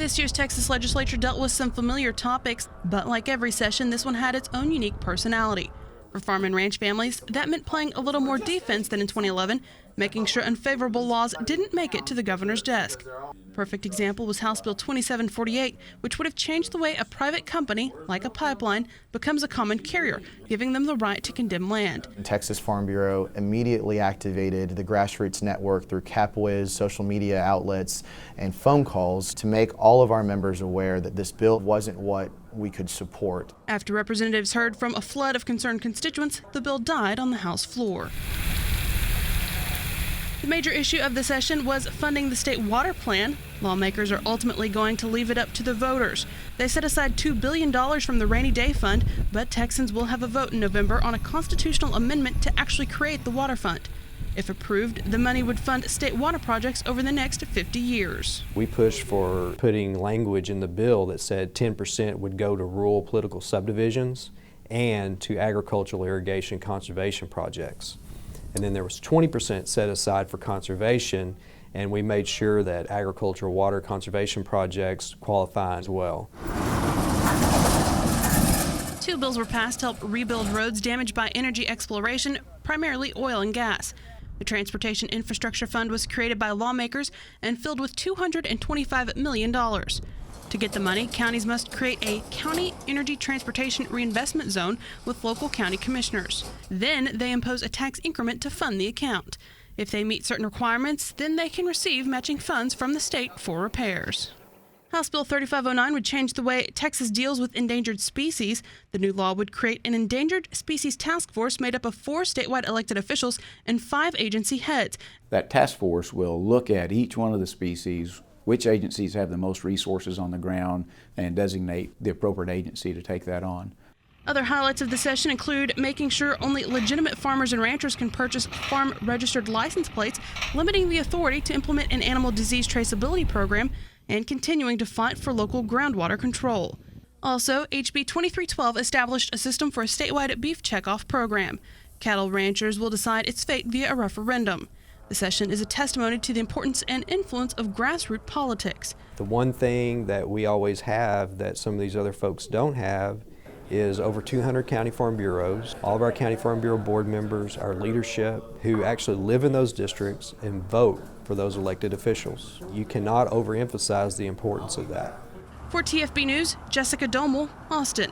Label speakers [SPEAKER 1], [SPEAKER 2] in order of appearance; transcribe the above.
[SPEAKER 1] This year's Texas Legislature dealt with some familiar topics, but like every session, this one had its own unique personality. For farm and ranch families, that meant playing a little more defense than in 2011, making sure unfavorable laws didn't make it to the governor's desk. Perfect example was House Bill 2748, which would have changed the way a private company, like a pipeline, becomes a common carrier, giving them the right to condemn land.
[SPEAKER 2] The Texas Farm Bureau immediately activated the grassroots network through CapWiz, social media outlets, and phone calls to make all of our members aware that this bill wasn't what we could support.
[SPEAKER 1] After representatives heard from a flood of concerned constituents, the bill died on the House floor. The major issue of the session was funding the state water plan. Lawmakers are ultimately going to leave it up to the voters. They set aside $2 billion from the rainy day fund, but Texans will have a vote in November on a constitutional amendment to actually create the water fund. If approved, the money would fund state water projects over the next 50 years.
[SPEAKER 3] We pushed for putting language in the bill that said 10% would go to rural political subdivisions and to agricultural irrigation conservation projects. And then there was 20% set aside for conservation, and we made sure that agricultural water conservation projects qualify as well.
[SPEAKER 1] 2 bills were passed to help rebuild roads damaged by energy exploration, primarily oil and gas. The Transportation Infrastructure Fund was created by lawmakers and filled with $225 million. To get the money, counties must create a County Energy Transportation Reinvestment Zone with local county commissioners. Then they impose a tax increment to fund the account. If they meet certain requirements, then they can receive matching funds from the state for repairs. House Bill 3509 would change the way Texas deals with endangered species. The new law would create an Endangered Species Task Force made up of 4 statewide elected officials and 5 agency heads.
[SPEAKER 4] That task force will look at each one of the species, which agencies have the most resources on the ground, and designate the appropriate agency to take that on.
[SPEAKER 1] Other highlights of the session include making sure only legitimate farmers and ranchers can purchase farm-registered license plates, limiting the authority to implement an animal disease traceability program, and continuing to fight for local groundwater control. Also, HB 2312 established a system for a statewide beef checkoff program. Cattle ranchers will decide its fate via a referendum. The session is a testimony to the importance and influence of grassroots politics.
[SPEAKER 3] The one thing that we always have that some of these other folks don't have is over 200 county farm bureaus. All of our county farm bureau board members, our leadership, who actually live in those districts and vote for those elected officials. You cannot overemphasize the importance of that.
[SPEAKER 1] For TFB News, Jessica Domel, Austin.